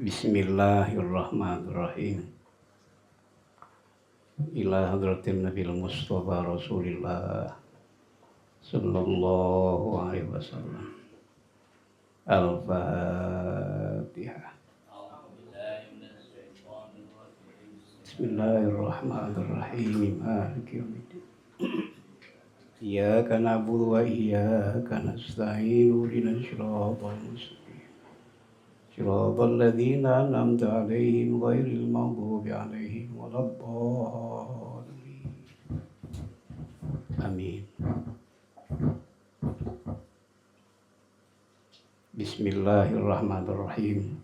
Bismillahirrahmanirrahim. Ila hadratin Nabil Mustafa Rasulillah Sallallahu alaihi wasallam. Al-Fatihah. Bismillahirrahmanirrahim. Maliki yaumiddin. Iyyaka na'budu wa iyyaka nasta'in. Ihdinas siratal mustaqim. Siratal ladzina an'amta 'alaihim ghairil maghdubi 'alaihim waladdallin. Amin. Bismillahirrahmanirrahim.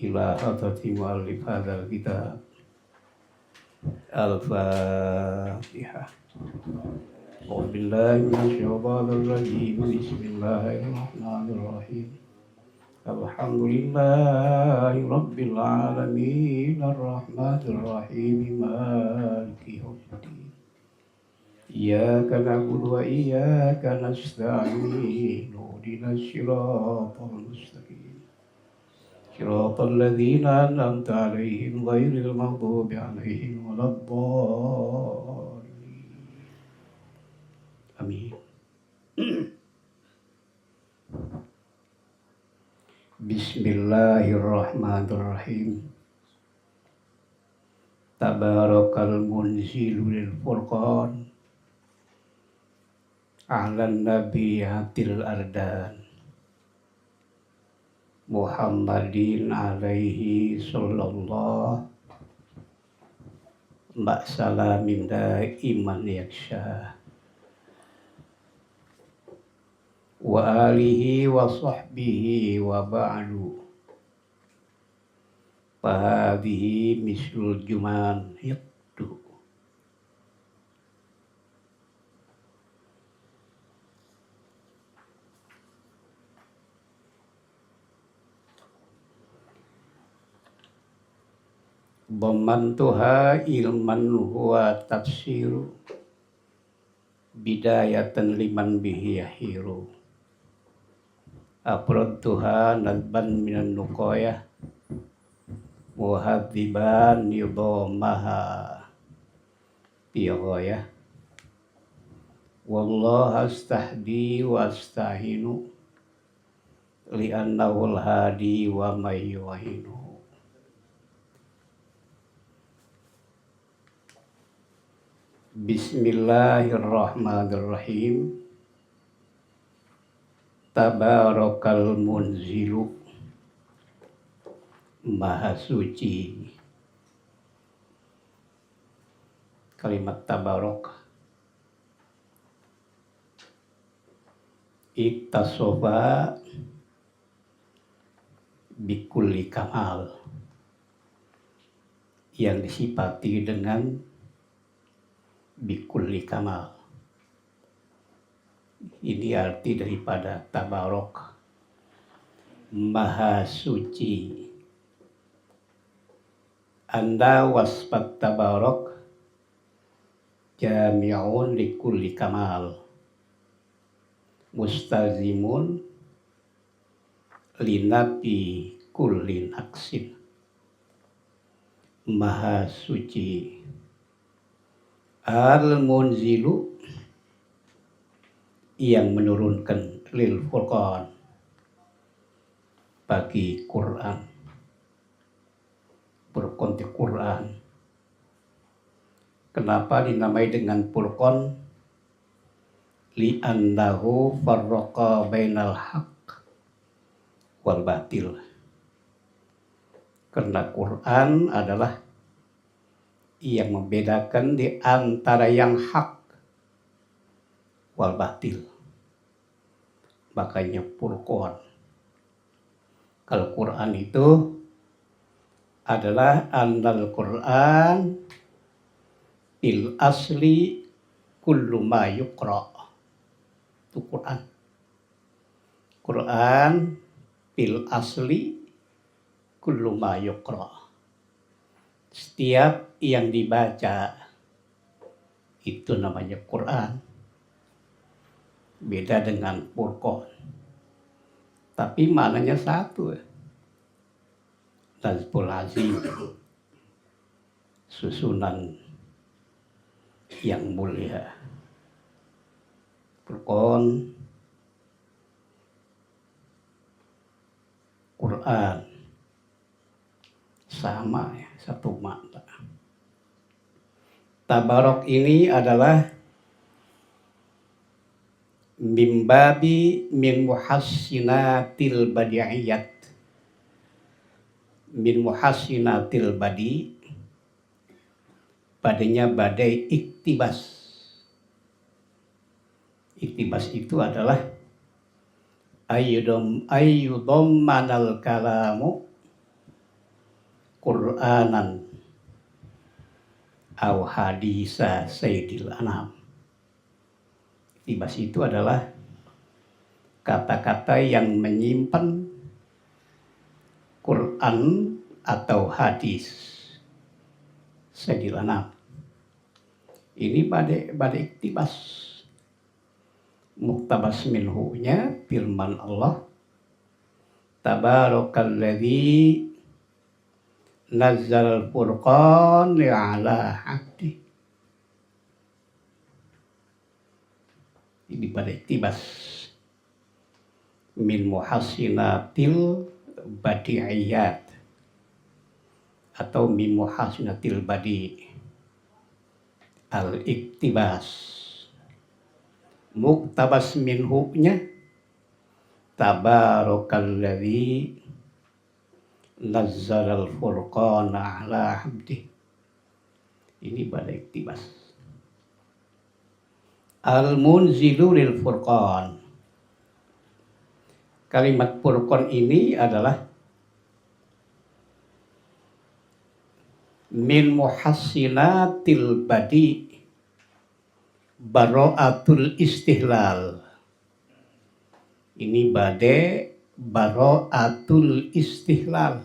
Ila hadrati mu'allif hadzal kitab. Al-Fatihah. A'udzu billahi minasyaitonir rajim. Bismillahirrahmanirrahim. Alhamdulillahi rabbil alamin arrahmanir rahim maliki yaumiddin. Iyyaka na'budu wa iyyaka nasta'in. Ihdinas siratal mustaqim. Siratal ladzina an'amta 'alaihim ghairil maghdubi 'alaihim waladdallin. Amin. Bismillahirrahmanirrahim. Tabarakal munzilu lil furqan a'lan nabiyatil ardan Muhammadin alaihi sallallahu salamin daiman yaksha wa alihi wa sahbihi wa ba'du. Fahadhihi mislul juman yaqdu. Dhamantuha ilman huwa tafsiru bidayatan liman bihi yahiru. Afradtuha nadban minan nuqayah muhadziban yudhamaha bighayah. Wallahu astahdi wa astahinu li'annahu al-hadi wa may yuhinu. Bismillahirrahmanirrahim. Tabarakal munzilu, Maha suci. Kalimat tabarak iktasofa bikulli kamal, yang disifati dengan bikulli kamal. Ini arti daripada tabarok, maha suci. Anda wasfat tabarok jami'un likulli kamal, mustazimun linabi kulli naqsin. Maha suci. Al-munzilu, yang menurunkan lil furqan, bagi Quran, Furqan Quran. Kenapa dinamai dengan Furqan? Li'annahu farraqa bainal haqq wal batil. Karena Quran adalah yang membedakan di antara yang hak wal batil. Makanya Furqan. Kalau Quran itu adalah annal Quran bil asli kullu ma yuqra. Itu Quran. Quran bil asli kullu ma yuqra. Setiap yang dibaca itu namanya Quran. Beda dengan Furqan. Tapi maknanya satu. Nazmul Azim, susunan yang mulia. Furqan, Quran, sama ya, satu makna. Tabarok ini adalah mimbabi min muhassinatil badi'iyat, min muhassinatil badi, padanya badai iktibas. Iktibas itu adalah ayyudom manal kalamu Qur'anan aw hadisa sayyidil anam. Iktibas itu adalah kata-kata yang menyimpan Quran atau hadis sayyidil anam. Ini badai iktibas. Muktabas minhunya firman Allah, Tabarakalladzi nazzal furqan ala abdi. Ini pada iktibas min muhassinatil badi'iyat atau min muhassinatil badi, al-iktibas. Muktabas minhunya Tabarakalladzi nazzalal furqana ala abdi. Ini pada iktibas. Al-munzilu lil furqan. Kalimat furqan ini adalah min muhassinatil badi baro'atul istihlal. Ini badai baro'atul istihlal.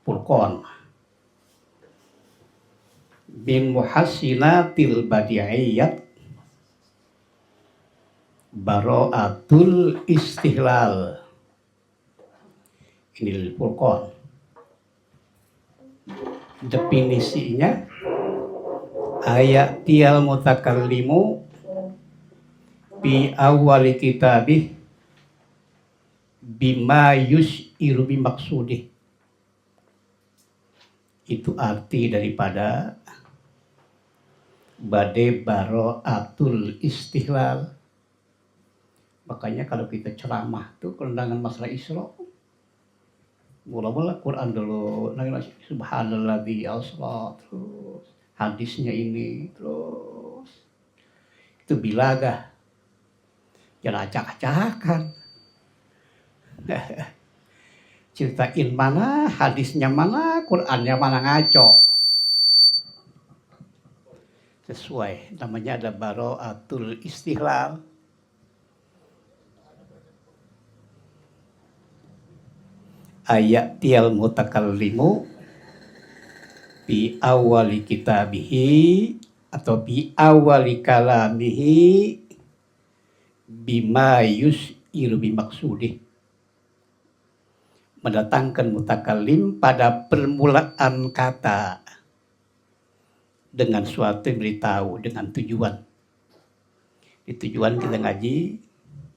Furqan bin muhassinatil badi'iyat baro'atul istihlal. Ini Furqan. Definisinya ayat tial mutakallimu bi awali kitabih bima yus'iru bi maksudih. Itu arti daripada badai baro'atul istihlal. Makanya kalau kita ceramah tuh kondangan masalah Isra, mula-mula Quran dulu, subhanalladzi asra, terus hadisnya ini, terus itu bilagah, jangan acak-acakan. Ceritain mana, hadisnya mana, Qurannya mana, ngaco. Sesuai, namanya ada baro'atul istihlal. Ayat tial mutakallimu bi awali kitabihi atau bi awali kalamihi bima yus'iru bi maksudih. Mendatangkan mutakallim pada permulaan kata dengan suatu yang beritahu dengan tujuan. Di tujuan kita ngaji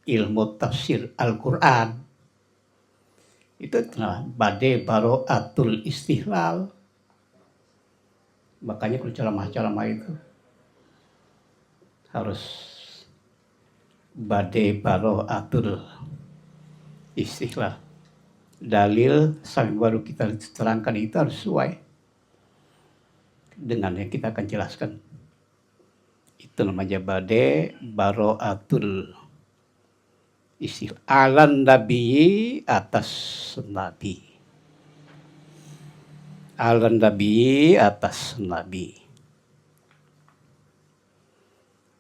ilmu tafsir Al-Quran. Itu badai baro'atul istihlal. Makanya kalau ceramah-ceramah itu harus badai baro'atul istihlal. Dalil sampai baru kita terangkan itu harus sesuai dengan yang kita akan jelaskan. Itu namanya badai baro'atul istihlal. Alan nabi, atas nabi. Alan nabi, atas nabi.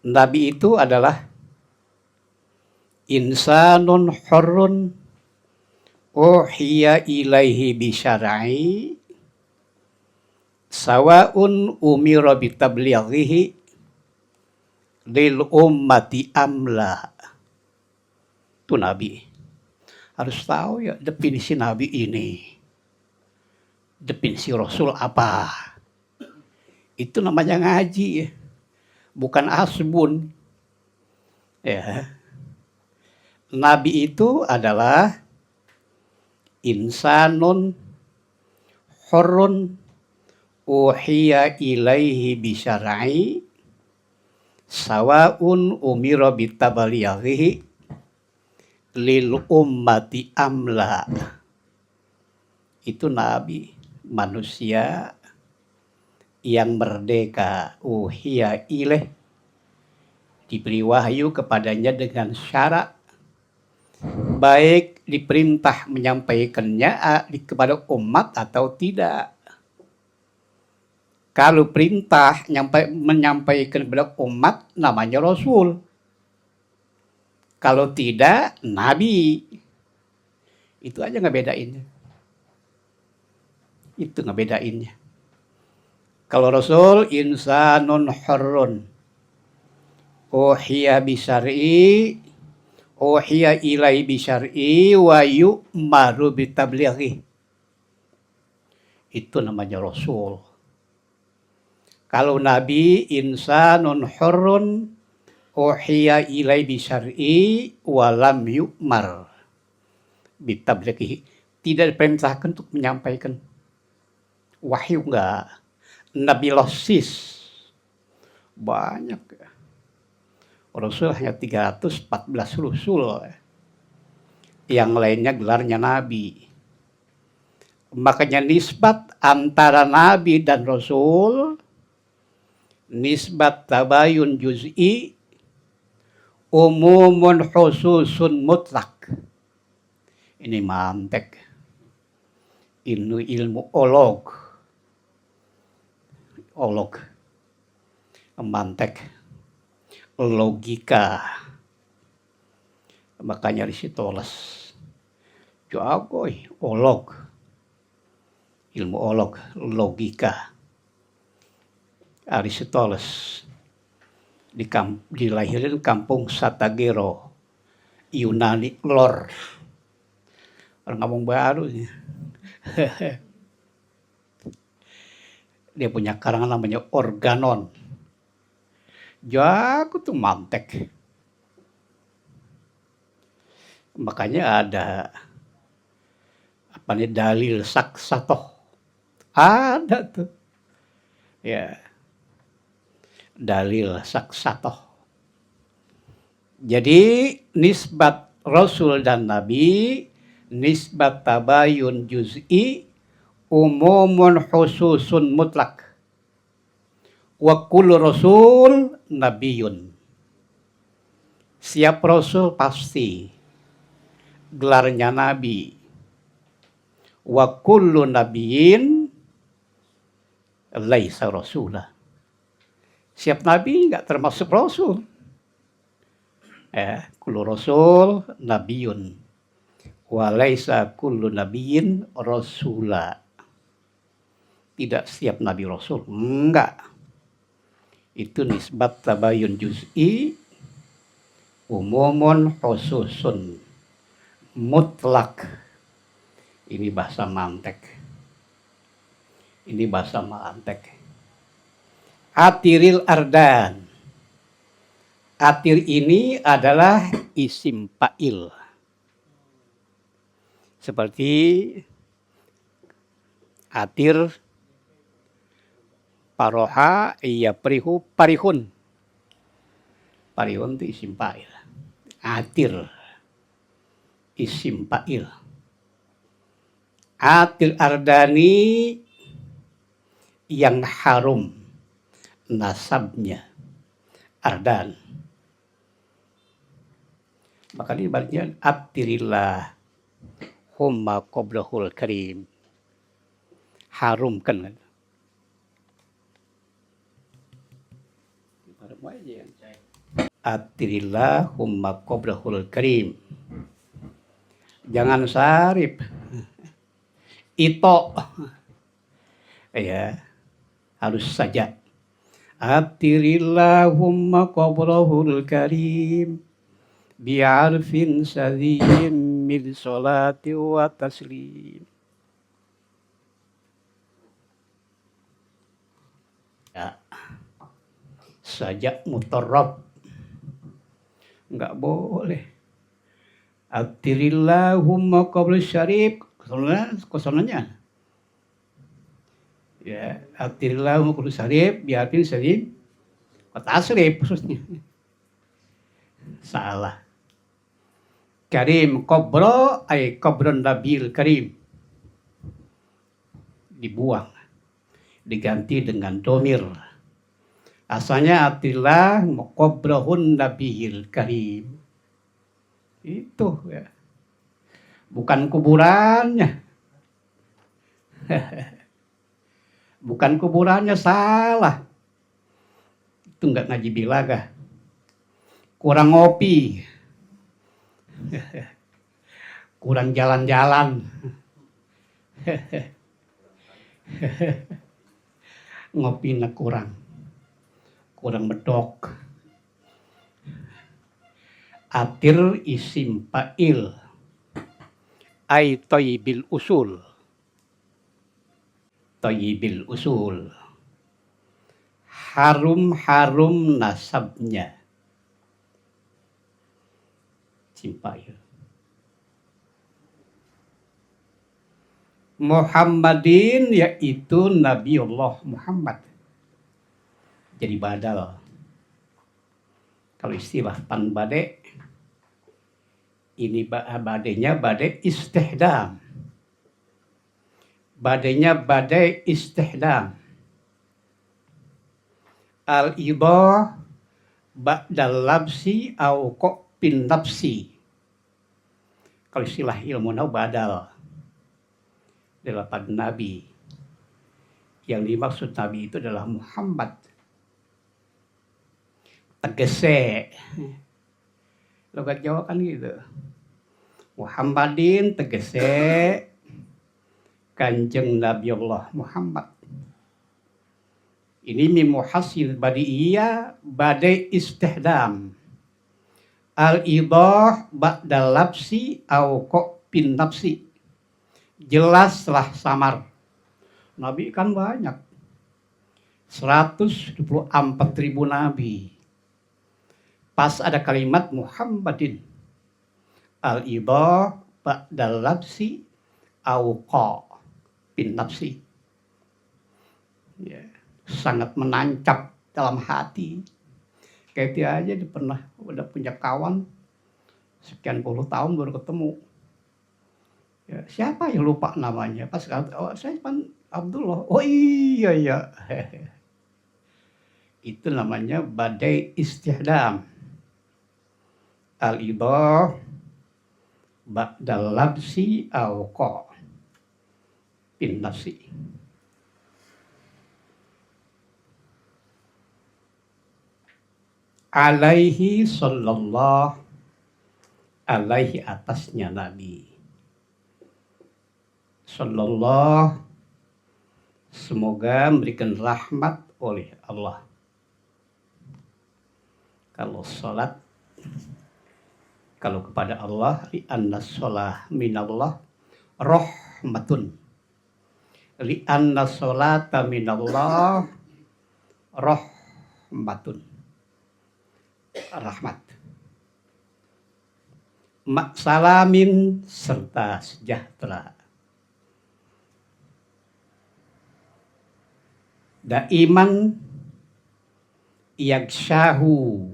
Nabi itu adalah insanun hurrun uhiya ilaihi bisyar'i sawa'un umira bitablighihi lil ummati amla. Itu Nabi. Harus tahu ya definisi Nabi ini. Definisi Rasul apa? Itu namanya ngaji ya. Bukan asbun. Ya. Nabi itu adalah insanun hurrun uhiya ilaihi bisyar'i sawaun umira bitabaliyaghihi lil ummati amla. Itu Nabi, manusia yang merdeka, uhiya ilaih, diberi wahyu kepadanya dengan syarat, baik diperintah menyampaikannya kepada umat atau tidak. Kalau perintah menyampaikan kepada umat namanya Rasul. Kalau tidak, Nabi. Itu aja ngebedainnya. Itu ngebedainnya. Kalau Rasul, insanun hurrun. Uhiya bisyar'i, uhiya ilai bisyar'i, wa yu'maru bitablighi. Itu namanya Rasul. Kalau Nabi, insanun hurrun, uhiya ilai bisyar'i, walam yu'mar bitablighi. Tidak diperintahkan untuk menyampaikan wahyu, enggak. Nabi losis banyak. Rasul hanya 314 Rasul. Yang lainnya gelarnya Nabi. Makanya nisbat antara Nabi dan Rasul, nisbat tabayun juz'i, umumun khususun mutlak. Ini mantek. Ini ilmu olog. Mantek. Logika. Makanya Aristoteles jago olog. Ilmu olog, logika. Aristoteles dilahirin kampung Satagero, Yunani Lor. Orang ngomong baru. Dia punya karangan namanya Organon. Jago tuh mantek. Makanya ada dalil saksatoh. Ada tuh. Ya. Dalil saksatoh. Jadi nisbat Rasul dan Nabi, nisbat tabayun juz'i, umumun khususun mutlak. Wa kullu rasul nabiyun. Siap Rasul pasti gelarnya Nabi. Wa kullu nabiyyin laisa rasulah. Siap Nabi enggak termasuk Rasul. Kullu rasul nabiyun. Wa laisa kullu nabiyyin rasulah. Tidak setiap Nabi Rasul. Enggak. Itu nisbat tabayun juz'i, umumun khususun mutlak. Ini bahasa mantek. Ini bahasa mantek. Atiril ardan. Atir ini adalah isim fa'il. Seperti atir, paroha, iya perihu, parihun. Parihun itu isim fa'il. Atir, isim fa'il. Atir ardani yang harum nasabnya. Ardan. Maka ini baliknya atirillah humma qoblahul karim. Harumkan. Atirillah humma qoblahul karim. Jangan sarif. Ito. Ya. Harus saja. Atirillahumma qoblahul karim. bi'arfin sadhim min salati wa taslim. Ya, sajak mutarrab nggak boleh. Atirillahumma qabla syarif, kosonannya. Ya, atirillahumma qabla syarif, bi'arfin sadhim wa tasrif khususnya. Salah. Karim qabra ay qabran nabil karim. Dibuang. Diganti dengan domir. Asalnya atillah muqabrahun nabiyil karim. Itu ya. Bukan kuburannya. Bukan kuburannya, salah. Itu enggak ngaji bilagah. Kurang ngopi. Kurang jalan-jalan. Ngopinya kurang medok. Atir isim fa'il ay thayyibil usul. Thayyibil usul. Harum nasabnya. Isim fa'il. Muhammadin yaitu Nabiullah Muhammad. Jadi badal. Kalau istilah pan bade, ini badainya badai istihdam. Badainya badai istihdam. Al-idah ba'dal labsi au bin nafsi. Kalau istilah ilmu nau badal. Delapan nabi. Yang dimaksud nabi itu adalah Muhammad. Tegese. Logat Jawa kan gitu. Muhammadin tegese Kanjeng Nabi Allah Muhammad. Ini mimuhasil badiyah badai istihdam. Al-idah ba'dal labsi au bin nafsi. Jelaslah samar. Nabi kan banyak. 124.000 nabi. Pas ada kalimat Muhammadin. Al-idah ba'dal labsi au bin nafsi. Ya, sangat menancap dalam hati. Kayak dia aja dia pernah udah punya kawan sekian puluh tahun baru ketemu. Ya, siapa yang lupa namanya? Pas saya kan Abdullah. Oh iya. Itu namanya badai istihdam. Al-idah ba'dal labsi au bin nafsi. Alaihi sallallahu alaihi atasnya Nabi. Sallallahu semoga memberikan rahmat oleh Allah. Kalau salat, kalau kepada Allah, li'anna sholah minallah rahmatun. Li'anna sholata minallah rahmatun. Rahmat. Salamin serta sejahtera. Daiman yagshahu.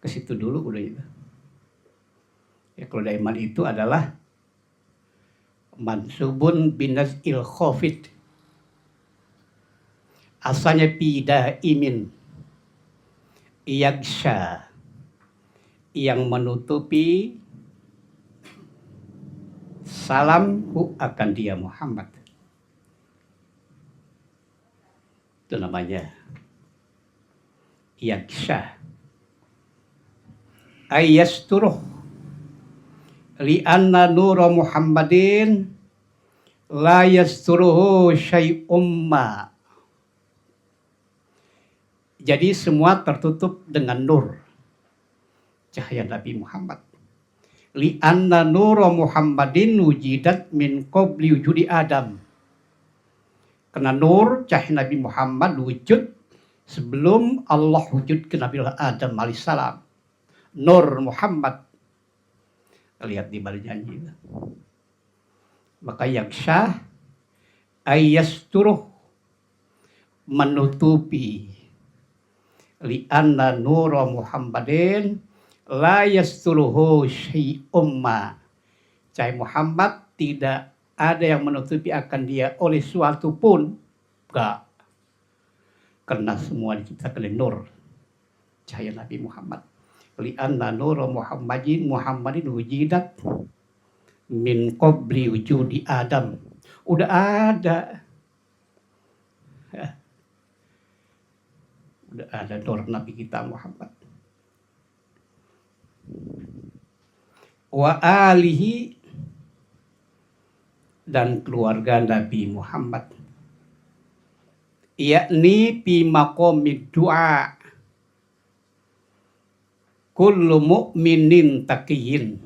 Ke situ dulu udah itu. Ya, kalau daiman itu adalah mansubun binaz'il khafid. Asalnya pidaimin. Yagsha. Yang menutupi salamhu akan dia Muhammad. Itu namanya yagsha. Ayasturuh li'anna nura Muhammadin la yasturuhu syai'um ma. Jadi semua tertutup dengan nur. cahaya Nabi Muhammad. Li'anna nura Muhammadin wujidat min qabli wujudi Adam. Karena nur cahaya Nabi Muhammad wujud sebelum Allah wujud ke Nabi Adam alaihissalam. Nur Muhammad. Lihat di balik janji. Maka yaksyah ayyasturuh, menutupi. Li'anna nura Muhammadin la yasturuhu syai'um ma. Cahaya Muhammad tidak ada yang menutupi akan dia oleh suatu pun. Enggak. Karena semua diciptakan oleh nur cahaya Nabi Muhammad. Li'anna nura Muhammadin wujidat min qabli wujudi Adam. Udah ada. Ya. Udah ada nur Nabi kita Muhammad. Wa alihi, dan keluarga Nabi Muhammad. Yakni fi maqamid du'a kullu mu'minin taqiyyin.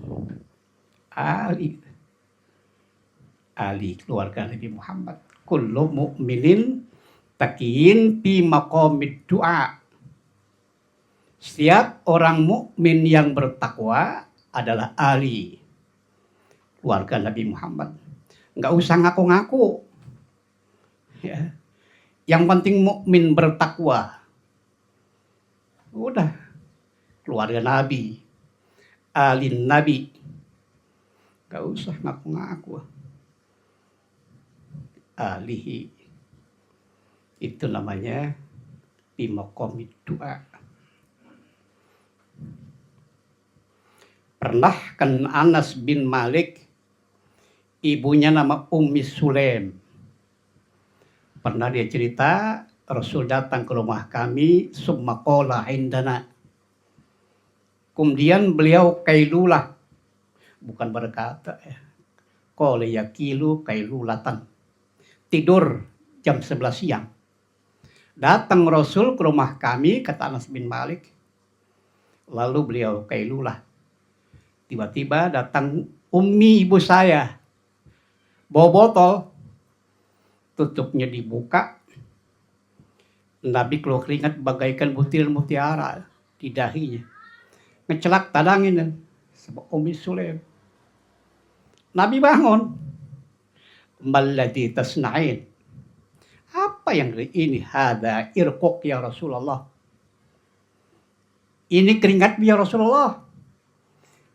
Ali keluarga Nabi Muhammad. Kullu mu'minin taqiyyin fi maqamid du'a. Setiap orang mukmin yang bertakwa adalah ali keluarga Nabi Muhammad. Enggak usah ngaku-ngaku. Ya. Yang penting mukmin bertakwa. Udah. Keluarga Nabi, alin Nabi, gak usah ngaku-ngaku. Alihi, itu namanya bimaqamid du'a. Pernah kan Anas bin Malik, ibunya nama Ummi Sulaim. Pernah dia cerita, Rasul datang ke rumah kami, summa qala indana. Kemudian beliau kailulah, bukan berkata ya. Qala yakilu kailulatan. Tidur jam 11 siang. Datang Rasul ke rumah kami, kata Anas bin Malik. Lalu beliau kailulah. Tiba-tiba datang Ummi ibu saya. Bawa botol. Tutupnya dibuka. Nabi keluar keringat bagaikan butir mutiara di dahinya. Ngecelak tadangin sama Ummi Sulaim. Nabi bangun. Malladhi tasna'in. Apa yang ini? Hada irquk ya Rasulullah. Ini keringat ya Rasulullah.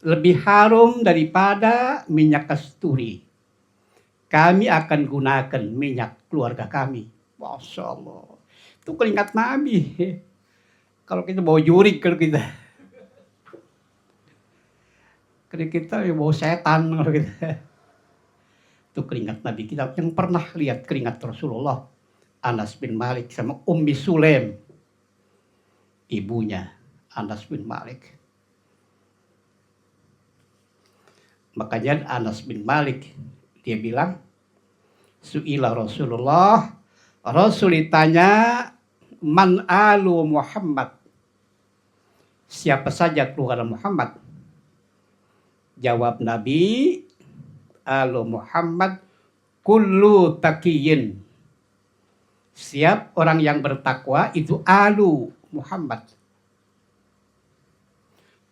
Lebih harum daripada minyak kasturi. Kami akan gunakan minyak keluarga kami. Masya Allah. Itu keringat Nabi. Kalau kita bawa jurik, kalau kita bau setan kalau gitu. Itu keringat Nabi kita. Yang pernah lihat keringat Rasulullah, Anas bin Malik sama Ummi Sulaim, ibunya Anas bin Malik. Makanya Anas bin Malik dia bilang, su'ila Rasulullah, Rasul ditanya, man alu Muhammad, siapa saja keluarga Muhammad? Jawab Nabi, alu Muhammad kullu taqiyyin. Siap orang yang bertakwa itu alu Muhammad.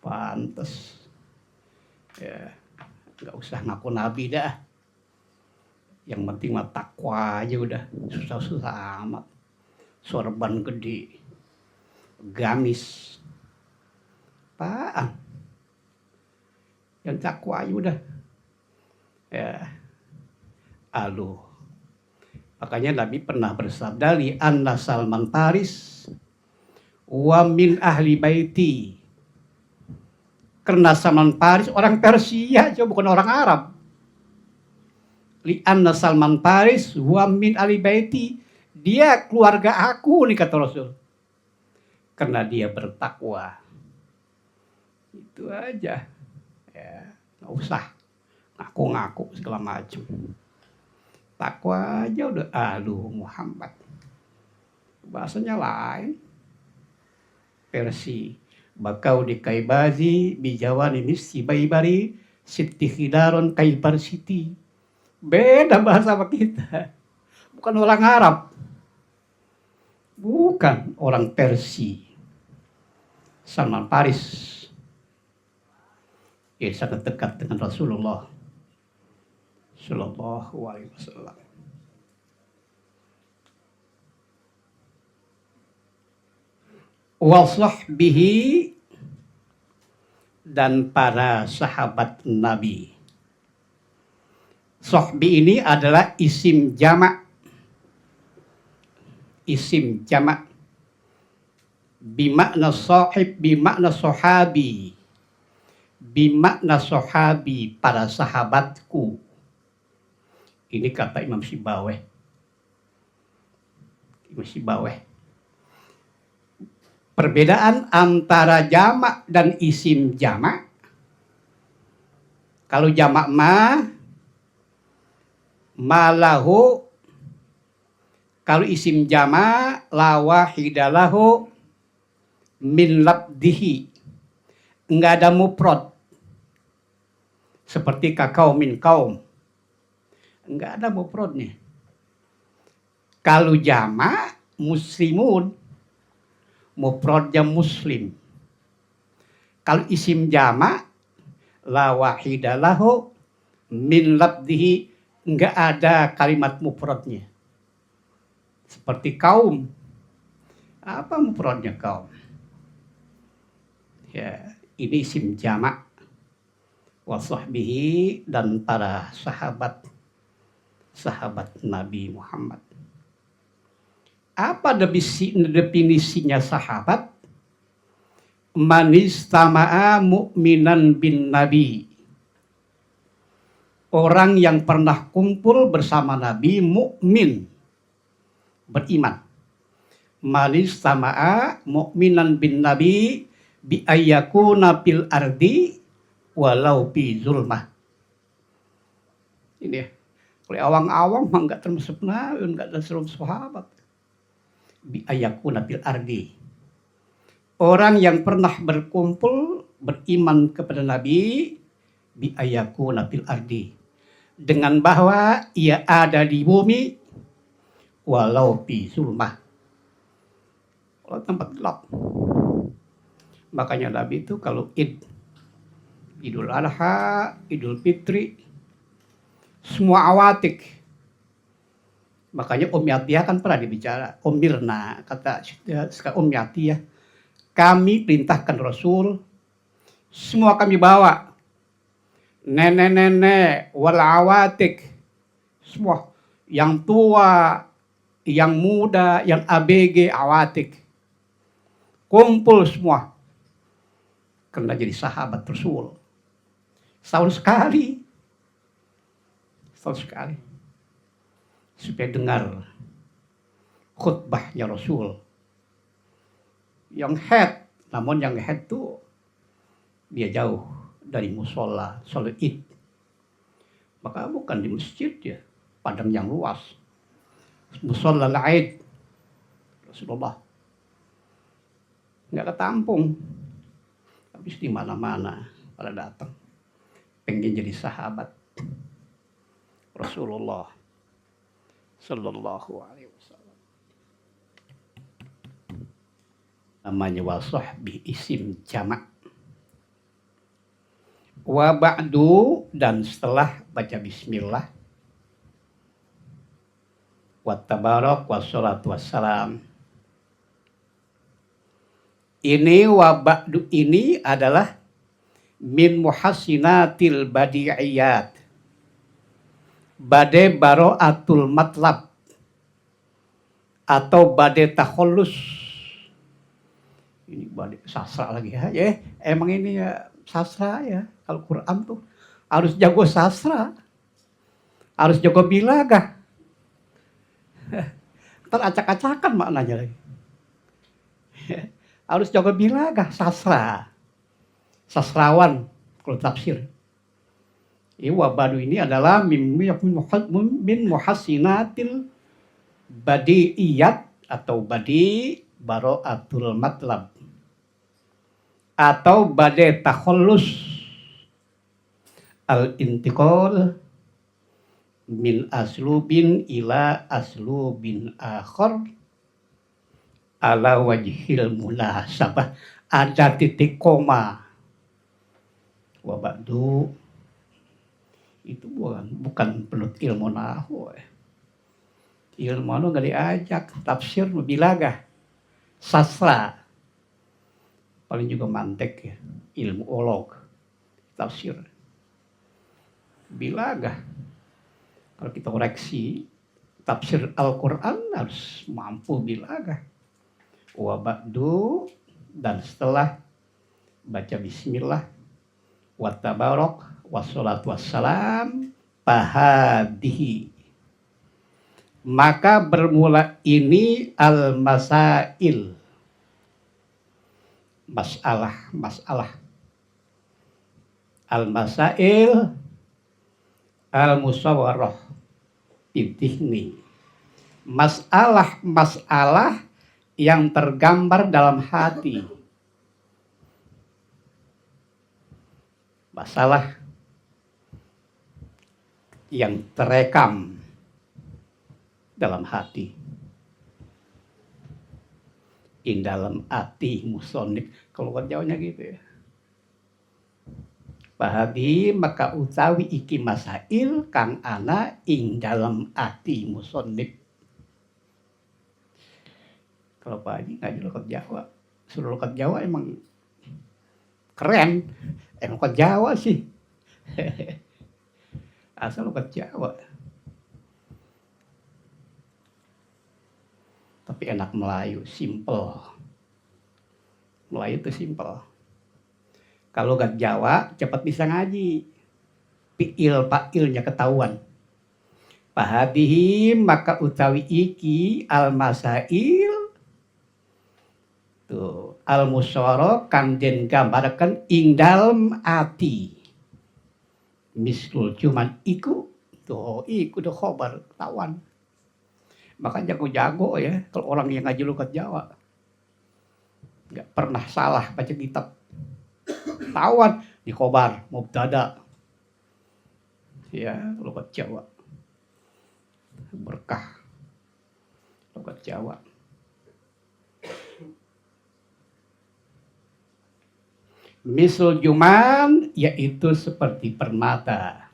Pantes. Ya, enggak usah ngaku Nabi dah. Yang penting mah takwa aja udah. Susah-susah amat. Sorban gede. Gamis. Apaan? Yang takwa aja udah. Ya. Alu. Makanya Nabi pernah bersabda, li anna Salman Paris wa min ahli baiti. Karena Salman Paris orang Persia aja, bukan orang Arab. Li anna Salman Paris wa min ahli baiti. Dia keluarga aku nih kata Rasul. Karena dia bertakwa. Itu aja. Ya, nggak usah ngaku-ngaku segala macam. Takwa aja udah alu Muhammad. Bahasanya lain. Versi bakau di kaibazi bijawani misi baibari siti khidaron kaibar siti. Beda bahasa sama kita. Bukan orang Arab. Bukan orang Persia. Salman Paris. Ia sangat dekat dengan Rasulullah Sallallahu Alaihi Wasallam. Wa sahbihi, dan para sahabat Nabi. Sahbi ini adalah isim jamak. Isim jamak. Bimakna sahib, bimakna sahabi. Bimakna sahabi, para sahabatku. Ini kata Imam Sibaweh. Imam Sibaweh. Perbedaan antara jamak dan isim jamak. Kalau jamak malahu. Kalau isim jamak la wahidalahu min labdihi. Enggak ada mufrad. Seperti kakau min kaum. Enggak ada mufradnya. Kalau jamak muslimun, mufradnya muslim. Kalau isim jamak la wahidalahu min labdihi, enggak ada kalimat mufradnya. Seperti kaum. Apa mufradnya kaum? Ya, ini isim jamak. Wa sahbihi, dan para sahabat Nabi Muhammad. Apa definisinya sahabat? Manistama'a mu'minan bin Nabi. Orang yang pernah kumpul bersama Nabi, mukmin, beriman. Manistama'a mu'minan bin Nabi bi ayyakuna fil ardi walau fi zulmah. Ini ya. Kalau awang-awang mah enggak termasuk Nabi, enggak termasuk sahabat. Bi ayyakuna fil ardi. Orang yang pernah berkumpul beriman kepada Nabi, bi ayyakuna fil ardi, dengan bahwa ia ada di bumi walau fi zulmah, kalau tempat gelap. Makanya Nabi itu kalau Idul Adha, Idul Fitri, semua awatik. Makanya Ummi Atiyah kan pernah dibicara. Umirna, kata Ummi Atiyah, kami perintahkan Rasul, semua kami bawa. Nenek-nenek, wal awatik, semua. Yang tua, yang muda, yang ABG, awatik. Kumpul semua. Karena jadi sahabat Rasul. Setahun sekali. Supaya dengar khutbahnya Rasul. Yang head, namun yang head tuh dia jauh dari musola, sholat id. Maka bukan di masjid ya, padang yang luas. Musola al-id Rasulullah. Nggak ketampung. Habis di mana-mana pada datang. Pengen jadi sahabat Rasulullah Sallallahu Alaihi Wasallam. Namanya wasahbi, isim jamak. Wa ba'du, dan setelah baca bismillah, wa tabarak wa salatu wassalam. Ini wa ba'du ini adalah min muhassinatil badi'iyat, bade baro'atul matlab, atau bade takhallus. Ini bade sastra lagi ya. Emang ini ya sastra ya. Kalau Quran tuh harus jago sastra, harus jago bilagah. Ntar acak-acakan maknanya lagi. Harus jago bilagah, sastra. Sastrawan kalau tafsir. Wabadu ini adalah min muhassinatil badi'iyat atau badi baro'atul matlab. atau badai takhallus al-intiqal min aslubin ila aslubin akhar ala wajhil munasabah, ada titik koma. Wa ba'du itu bukan penuh ilmu nahu. Ilmu nahu gak diajak, tafsir bilagah, sastra paling juga mantek ya, ilmu olog, tafsir bilagah. Kalau kita koreksi tafsir Al-Quran harus mampu bilagah. Wa ba'du, dan setelah baca bismillah wa tabarok wassalatu wassalam fahadihi, maka bermula ini al-masail, masalah al-masail al-musawarah bidihni, masalah yang tergambar dalam hati, masalah yang terekam dalam hati, in dalam hati musonib, kalau kan jawabnya gitu ya. Bahadi maka utawi iki masail kang ana ing dalam hati musonib. Kalau Pak Haji ngaji lokat Jawa, suruh lokat Jawa emang keren, lokat Jawa sih. Asal lokat Jawa. Tapi enak Melayu, simple. Melayu itu simple. Kalau lokat Jawa cepat bisa ngaji. Pakilnya ketahuan. Pahadihi maka utawi iki al-masail tuh al-musyara kang den gambarkan ing dalem ati. Miskul cuman iku tuh khobar tawan. Maka jago-jago ya kalau orang yang ngaji lokat Jawa. Enggak pernah salah baca kitab. Tawan di khobar mubtada. Ya, lokat Jawa. Berkah lokat Jawa. Misal juman yaitu seperti permata.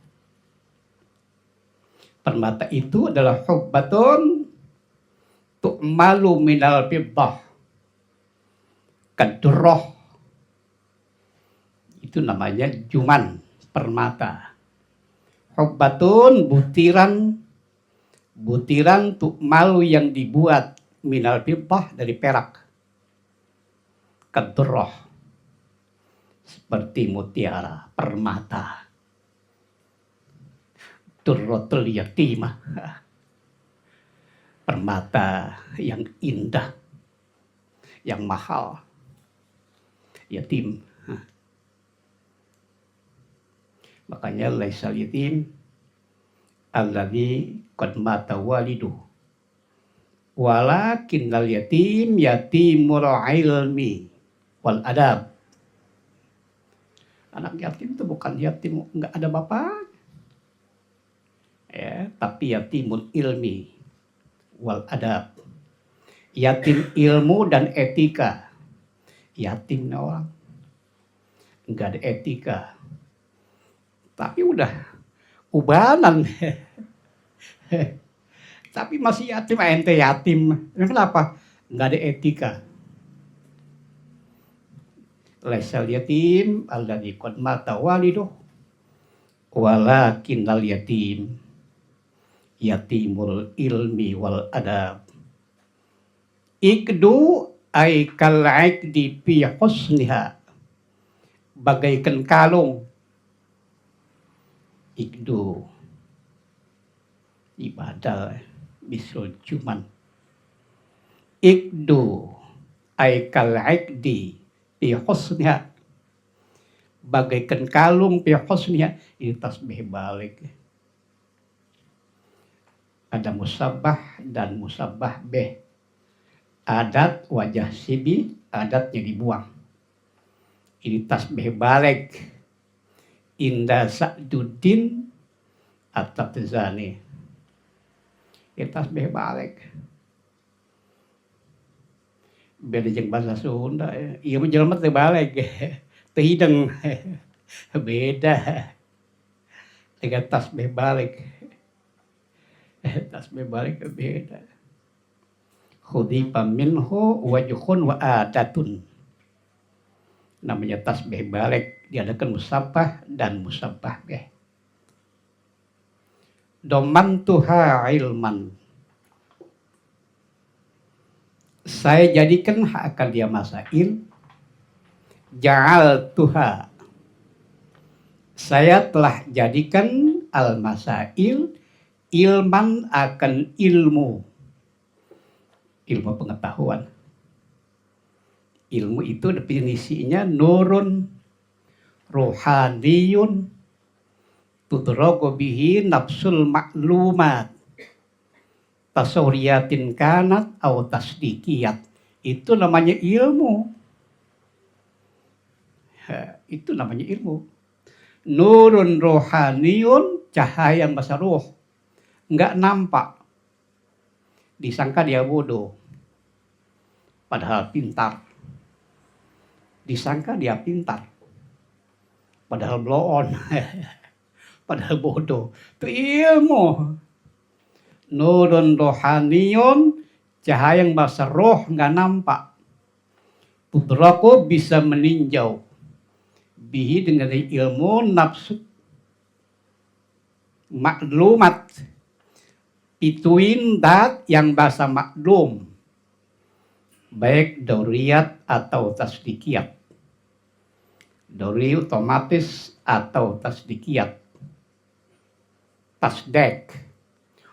Permata itu adalah hubbatun tu'malu minal fiddah. Kadroh. Itu namanya juman, permata. Hubbatun butiran tu'malu yang dibuat minal fiddah dari perak. Kadroh. Seperti mutiara, permata. Durratul yatimah. Permata yang indah, yang mahal. Yatim. Makanya laisal yatim alladzi qad mata walidu. Walakinnal yatim yatimul ilmi wal adab. Anak yatim itu bukan yatim enggak ada bapak. Ya, tapi yatimul ilmi wal adab. Yatim ilmu dan etika. Yatim orang enggak ada etika. Tapi udah ubanan. Tapi masih yatim, ente yatim. Kenapa? Enggak ada etika. Laisal yatim alladzi qad mata waliduh walakinnal yatim yatimul ilmi wal adab. Ikdu ay kal ikdi fi husniha, bagaikan kalung. Ikdu ibadah bisul cuman. Ikdu ay kal ikdi fi husniha, bagaikan kalung fi husniha. Ini tasbih balik. Ada musabbah dan musabbah bih. Adat wajah sibi, adatnya dibuang. Ini tasbih balik. Indah Sa'duddin At-Tabzani. Ini tasbih balik. Beda jeung bahasa Sunda. Iya menjelma teu balik. Teu hideng. Beda. Dengan tasbih balik. Tasbih balik beda. Khudifa minhu wajhun wa adatun. Namanya tasbih balik, diadakan musabbah dan musabbah bih. Domantuha ilman. Saya jadikan akan dia masail. Ja'al tuha. Saya telah jadikan al-masail ilman akan ilmu. Ilmu pengetahuan. Ilmu itu definisinya nurun rohaniyun tudraku bihi nafsul maklumat tasawriyatin kanat atau tasdikiyat. Itu namanya ilmu. Itu namanya ilmu. Nurun rohaniyun, cahaya yang bahasa roh. Enggak nampak. Disangka dia bodoh. Padahal pintar. Disangka dia pintar. Padahal bloon. Padahal bodoh. Itu ilmu. Nurun rohaniyun, cahaya yang bahasa roh nggak nampak. Putraku bisa meninjau. Bihi dengan ilmu nafsu. Maklumat. Pituin dat yang bahasa maklum. Baik dauriyat atau tasdikiyat. Dauri otomatis atau tasdikiyat. Tasdek.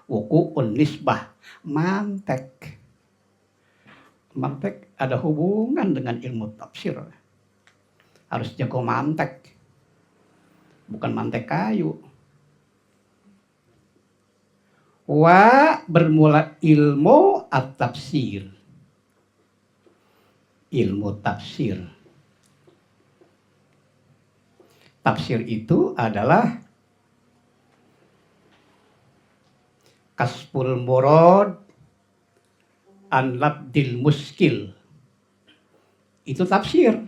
Wuku'un nisbah. Mantek. Mantek ada hubungan dengan ilmu tafsir. Harus jago mantek. Bukan mantek kayu. Wa bermula ilmu at-tafsir. Ilmu tafsir. Tafsir itu adalah kasful murad an labdil muskil. Itu tafsir.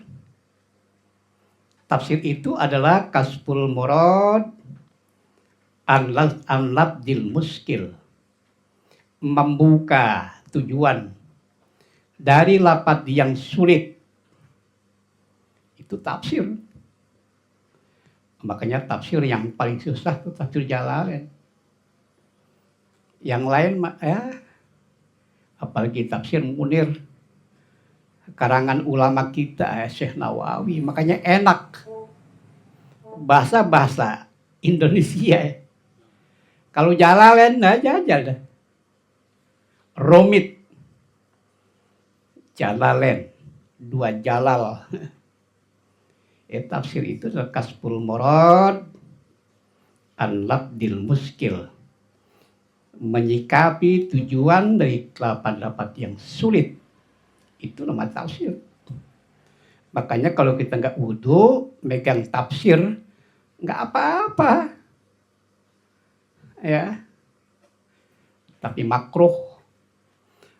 Tafsir itu adalah kasful murad an labdil muskil. Membuka tujuan dari lafaz yang sulit. Itu tafsir. Makanya tafsir yang paling susah itu tafsir Jalalain. Yang lain apalagi tafsir Munir, karangan ulama kita Syekh Nawawi, makanya enak bahasa Indonesia. Kalau Jalalain aja dah. Rumit. Jalalain, dua jalal. Tafsir itu adalah kasful murad an labdil muskil. Menyikapi tujuan dari lafaz-lafaz yang sulit. Itu nama tafsir. Makanya kalau kita nggak wudu, megang tafsir, nggak apa-apa. Ya. Tapi makruh.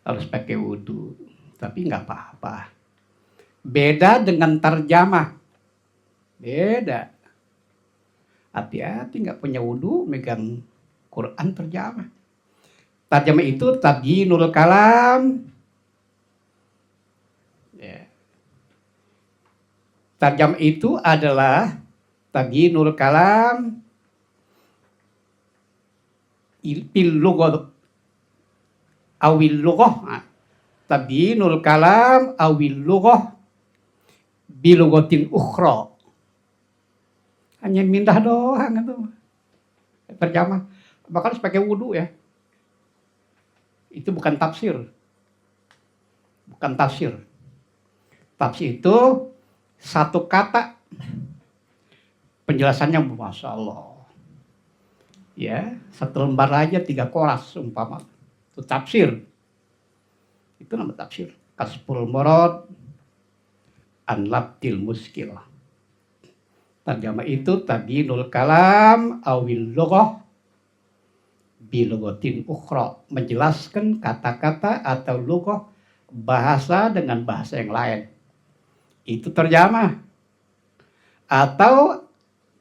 Harus pakai wudu. Tapi nggak apa-apa. Beda dengan tarjamah. Beda. Hati-hati nggak punya wudu megang Quran terjemah. Terjemah itu tabyinul kalam. Ya. Terjemah itu adalah tabyinul kalam fil lughah awil lughah. Tabyinul kalam awil lughah bi lughatin ukhra. Hanya mindah doang itu. Terjemah. Bahkan harus pakai wudu ya. Itu bukan tafsir. Bukan tafsir. Tafsir itu satu kata. Penjelasannya Masya Allah. Ya, satu lembar aja 3 koras umpama. Itu tafsir. Itu nama tafsir. Kasful murad an labdil muskil. Tarjamah itu tabyinul kalam awil lughah bilughatin ukhra, menjelaskan kata-kata atau lughah bahasa dengan bahasa yang lain. Itu terjemah. Atau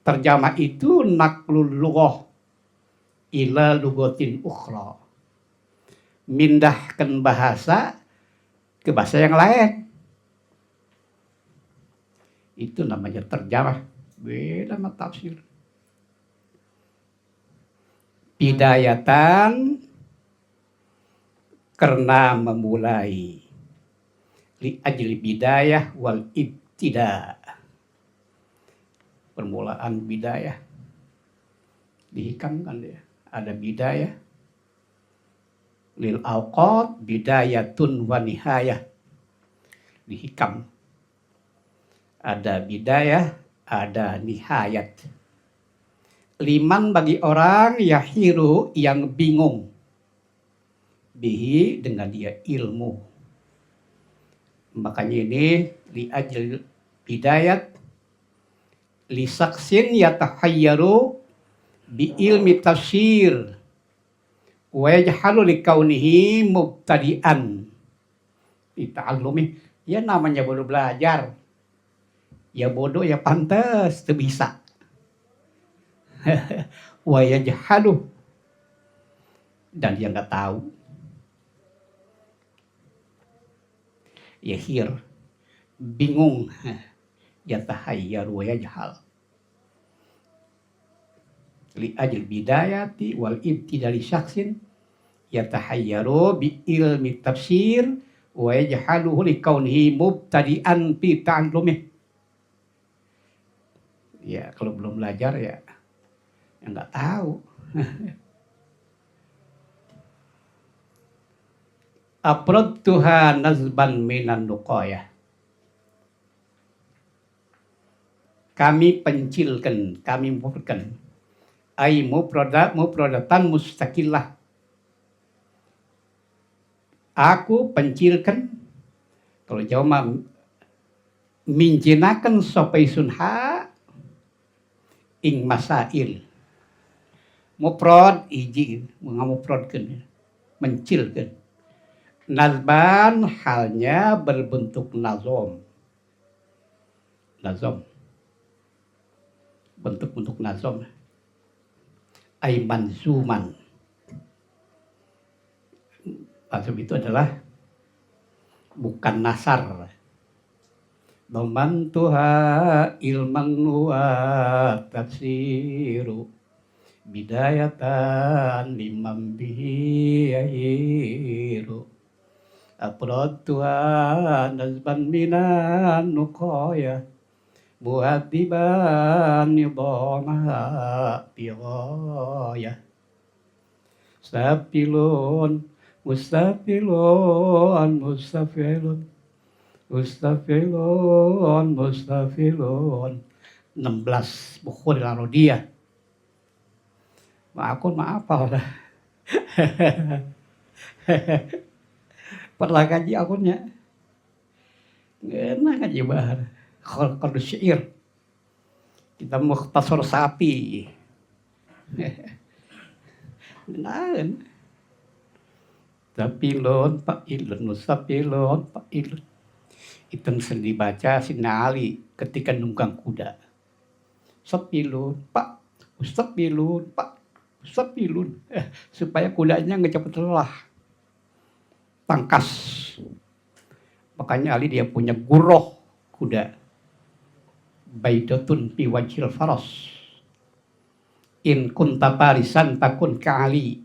terjemah itu naklul lughah ila lughatin ukhra, mindahkan bahasa ke bahasa yang lain. Itu namanya terjemah. Beda sama tafsir. Bidayatan karena memulai, li ajli bidayah wal ibtida, permulaan bidayah dihikamkan dia, ada bidayah lil awqat bidayatun wa nihayah, dihikam, ada bidayah ada nihayat. Liman bagi orang yahiru yang bingung, bihi dengan dia ilmu. Makanya ini li ajl bidayat li saksin yatahayyaru bi ilmi tafsir wa yajhalu li kaunihi mubtadi'an di ta'allumi. Ya namanya baru belajar, ya bodoh ya pantas tuh bisa. Wa yajhalu, dan dia nggak tahu. Yahir, bingung. Yatahayyaru wa yajhal. Li ajl bidayati wal ibtidali syaksin yatahayyaru bi ilmi tafsir wa yajhaluhu li kaunihi mubtadi'an fi ta'allumih. Ya kalau belum belajar ya nggak tahu. Apradtuha nazban minan nuqayah. Kami pencilkan, kami mufradkan. Ai mufradatan mustaqillah. Aku pencilkan, kalau Jawa mah minjinakan sopai sunha ing masail. Mufrad iji ngamufradkeun, mencilkan. Nazban halnya berbentuk nazom. Nazom. Bentuk-bentuk nazom. Ai manzuman. Nazom itu adalah bukan nasar. Memantuha ilman wa tafsiru bidayatan limam bihi yahiru. Apradtuha nazban minan nuqayah muhadiban nidamaha bighayah. Stafilun mustafilun mustafilun mustafilun mustafilun. 16 bukhul al-Arodiyah. Aku maaf lah. Pernah ngaji akunnya. Enak ngaji bahar. Kalau syair. Kita mukhtasar sapi. Benar. Tapilun, fa'ilun, mustafilun, fa'ilun. Itu sering dibaca Sina Ali ketika nunggang kuda. Sapilun, Pak. Ustapilun, Pak. Ustapilun. Supaya kudanya nggak cepat lelah. Tangkas. Makanya Ali dia punya guroh kuda. Baidatun fi wajhil faras. In kunta parisan takun ka'ali.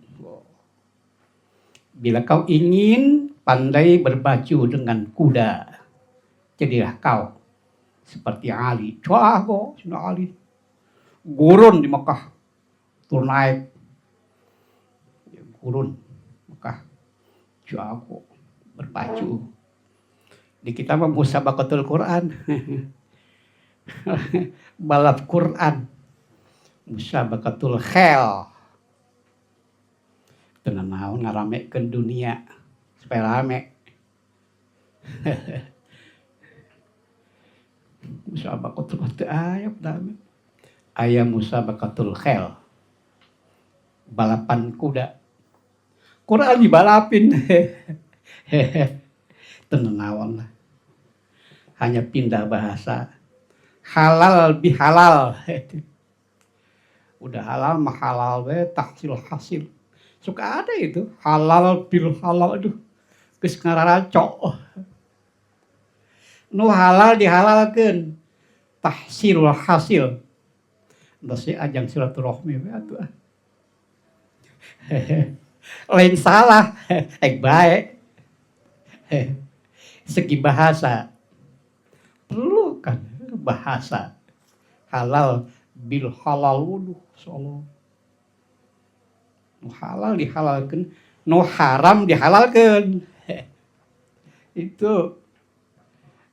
Bila kau ingin pandai berbaju dengan kuda, jadilah kau seperti Ali. Jago, Sina Ali. Gurun di Mekah. Turun naik. Gurun Mekah. Jago berbaju. Di kita mah musabaqatul Quran. Balap Quran. Musabaqatul khel. Dengan naon ngaramekeun dunia supaya rame. Musabaqatul teu aya Ayam musabaqatul khel, balapan kuda. Quran dibalapin. Tenenawan lah. Hanya pindah bahasa. Halal bihalal. Udah halal mah halal we, tahsil hasil. Suka ada itu, halal bil halal, aduh. Geus ngararaco. Nu halal dihalalkeun. Tahsilul hasil. Masih ajang silaturahmi we atuh. Lain salah, baik. Segi bahasa. Perlu kan bahasa. Halal bil halal, waduh, insyaallah. Nu halal dihalalkeun, nu haram dihalalkeun. Itu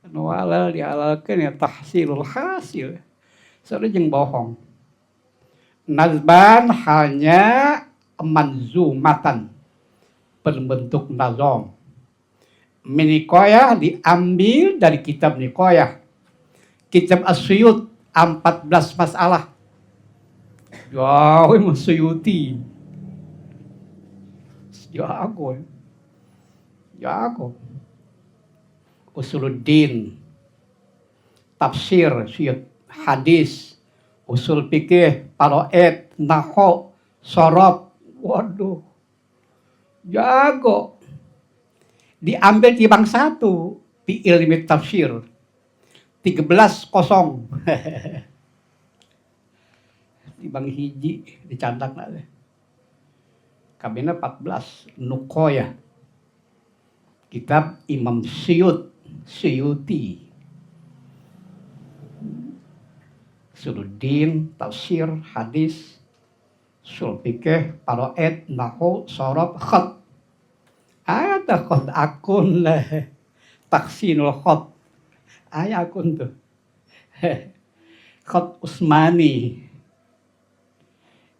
nu halal dihalalkeun ya tahsilul hasil. Soalnya jeung bohong. Nazban hanya manzumatan, berbentuk nazam. Minikoyah diambil dari kitab Nikoyah. Kitab As-Suyut 14 masalah. Jauh Suyuti. Jago. Usuluddin, tafsir, suyut, hadis, usul fikih, faraid, nahwu, shorof. Waduh. Jago. Diambil timbang 1 di ilmu tafsir. 13-0. Timbang hiji dicandak lah. Kabina 14 Nukoyah. Kitab Imam Suyuti. Usuluddin, tafsir, hadis, usul fikih, faraid, nahwu, shorof, khat. Ada khat akun lah. Taksinul khat. Aya akun tuh. Khat Usmani.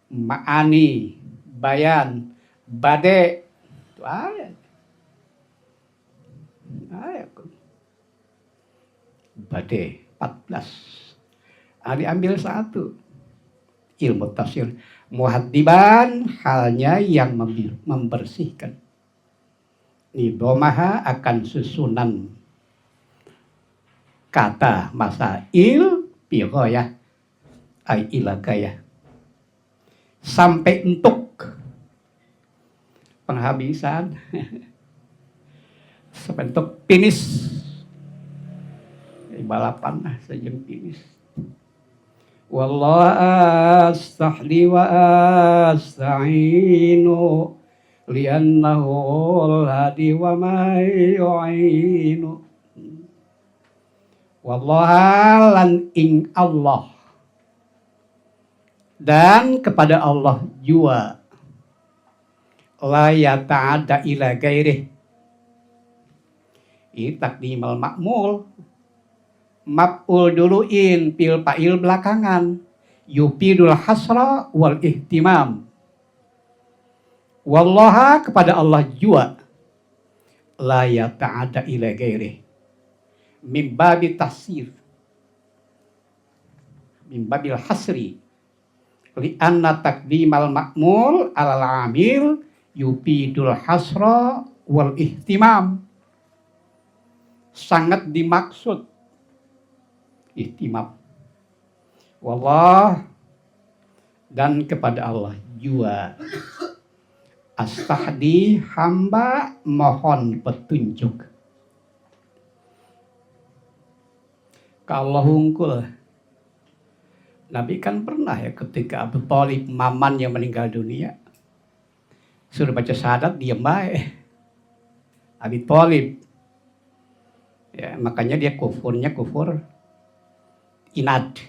Ma'ani, bayan, bade. Itu aya. Akun. Bade 14. Diambil 1. Ilmu tafsir. Muhaddiban halnya yang membersihkan. Nidomaha akan susunan kata masail bighayah ay ilagayah. Sampai untuk penghabisan. Sampai untuk finish. Balapan lah sejeng finish. Wallahu astahli wa asta'inu li'annahu al-hadi wa ma yu'inu. Wallaha lan ing Allah. Dan kepada Allah jua. La yata'adda ila gairih. Ini takdimal ma'mul. Maf'ul duluin, fil fa'il belakangan. Yufidul hasra wal ihtimam. Wallaha kepada Allah jua. La yata'adda ila gairih. Min babi tasir. Min babil hasri. Li'anna takdimal ma'mul alal amil yufidul hasra wal ihtimam. Sangat dimaksud ihtimam. Wallah dan kepada Allah jua. Astahdi hamba mohon petunjuk. Kalau hungkul. Nabi kan pernah ya ketika Abu Thalib maman yang meninggal dunia. Suruh baca syahadat diam baik. Abi Thalib. Ya, makanya dia kufurnya kufur inad.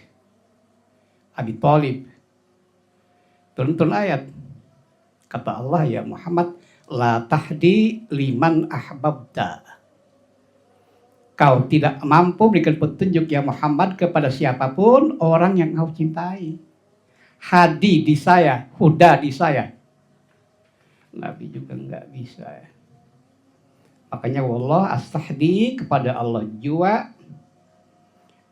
Abi Thalib. Turun ayat. Kata Allah ya Muhammad, la tahdi liman ahbabta. Kau tidak mampu berikan petunjuk ya Muhammad kepada siapapun orang yang kau cintai. Hadi di saya, huda di saya. Nabi juga enggak bisa. Makanya wallah astahdi kepada Allah jua.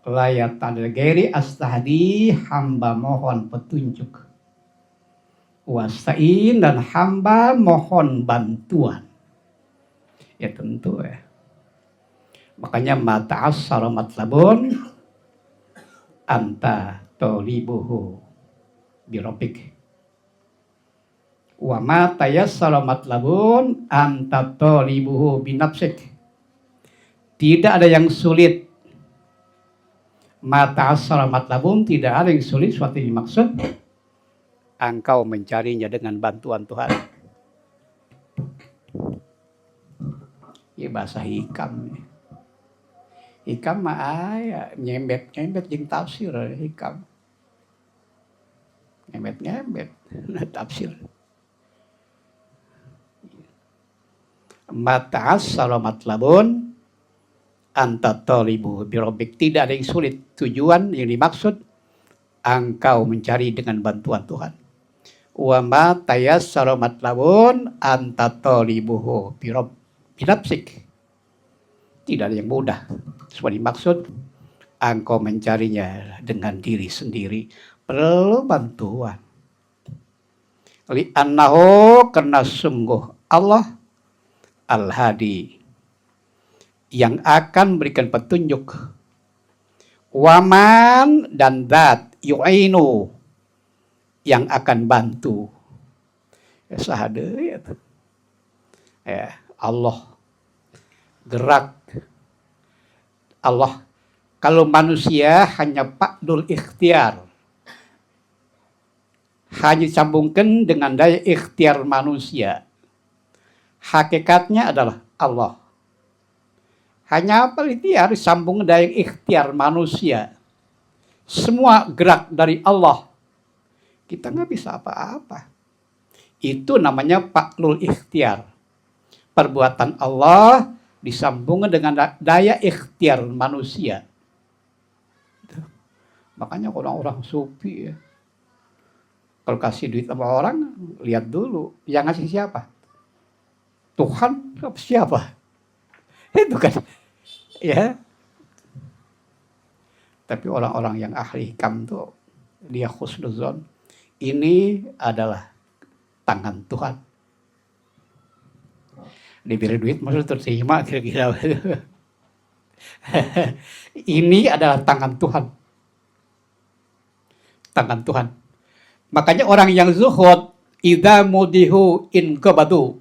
layatan geri astahdi, hamba mohon petunjuk. Wasta'in, dan hamba mohon bantuan. Ya tentu ya. Makanya mata asara matlabun anta tolibuhu birobik. Wa ma tayassara matlabun anta tolibuhu binafsik. Tidak ada yang sulit. Mata asara matlabun, tidak ada yang sulit suatu yang dimaksud. Engkau mencarinya dengan bantuan Tuhan. Ini bahasa hikam. Hikam mah ya nyembet-nyembet jeung tafsir hikam. Nyembet-nyembet tafsir. Mata asara matlabun anta talibu birobik. Tidak ada yang sulit. Tujuan yang dimaksud engkau mencari dengan bantuan Tuhan. Wa ma tayassara matlabun anta talibuhu binafsik. Tidak ada yang mudah. Semua dimaksud engkau mencarinya dengan diri sendiri. Perlu bantuan. Li'annahu, karena sungguh Allah Al-Hadi yang akan berikan petunjuk. Waman, dan zat yu'inu yang akan bantu. Ya sahada ya. Allah gerak. Allah, kalau manusia hanya fa'dul ikhtiar, hanya sambungkan dengan daya ikhtiar manusia. Hakikatnya adalah Allah. Hanya apa ikhtiar, sambung daya ikhtiar manusia. Semua gerak dari Allah. Kita nggak bisa apa-apa. Itu namanya fa'dul ikhtiar. Perbuatan Allah disambung dengan daya ikhtiar manusia. Makanya orang-orang sufi ya, kalau kasih duit sama orang, lihat dulu yang ngasih siapa. Tuhan siapa? Itu kan. Ya. Tapi orang-orang yang ahli hikam tuh dia khusnuzon. Ini adalah tangan Tuhan. Diberi duit maksud terima kira-kira. Ini adalah tangan Tuhan. Tangan Tuhan. Makanya orang yang zuhud, idza mudihu in qabadu.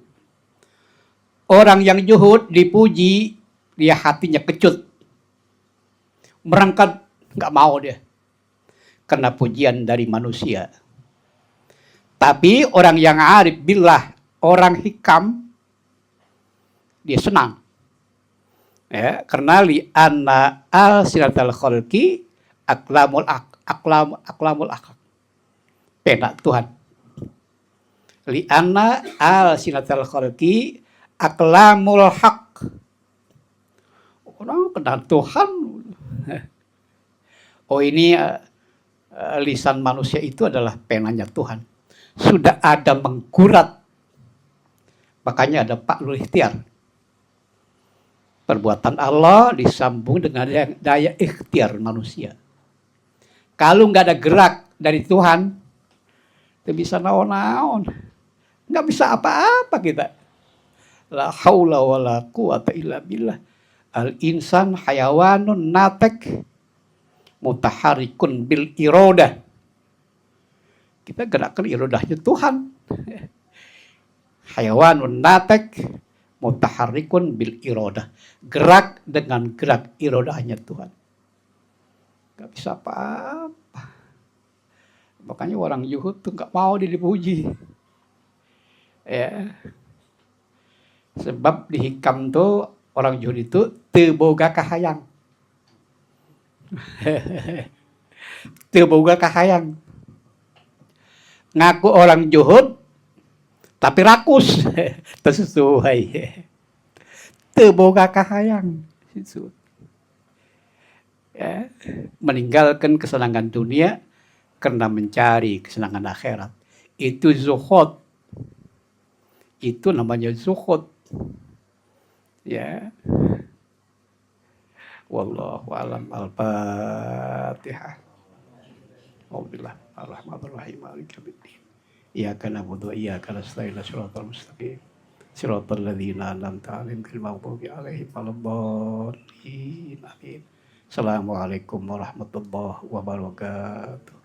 Orang yang zuhud dipuji, dia hatinya kecut. Merangkak, nggak mau dia. Karena pujian dari manusia. Tapi orang yang arif billah, orang hikam, dia senang. Ya, karena li anna al siratal khalqi aklamul akhlak. Pena Tuhan. Li anna al siratal khalqi aklamul haq. Orang kenal Tuhan. Oh ini lisan manusia itu adalah penanya Tuhan. Sudah ada menggurat. Makanya ada fa'dul ikhtiar. Perbuatan Allah disambung dengan daya ikhtiar manusia. Kalau nggak ada gerak dari Tuhan, tidak bisa naon-naon. Nggak bisa apa-apa kita. La haula wa la quwata illa billah. Al-insan hayawanun natek mutaharikun bil irodah. Kita gerakkan irodahnya Tuhan. Hayawanun natek mutaharikun bil irodah. Gerak dengan gerak irodahnya Tuhan. Gak bisa apa-apa. Makanya orang Yuhud tuh gak mau dipuji. Ya. Sebab di hikam tuh orang Yuhud itu teboga kahayang. Teboga kahayang. Ngaku orang Yuhud tapi rakus. Tersesuai. Teboga kahayang. Ya, meninggalkan kesenangan dunia karena mencari kesenangan akhirat. Itu zuhud. Itu namanya zuhud. Ya. Wallahu a'lam. Al-Fatihah. Alhamdulillah. Ar-Rahmanir-Rahim. Maliki yaumiddin. Iyyaka na'budu wa iyyaka nasta'in. Shiratal mustaqim. Shiratal ladzina an'amta 'alaihim ghairil maghdubi 'alaihim waladdallin. Amin. Assalamualaikum warahmatullahi wabarakatuh.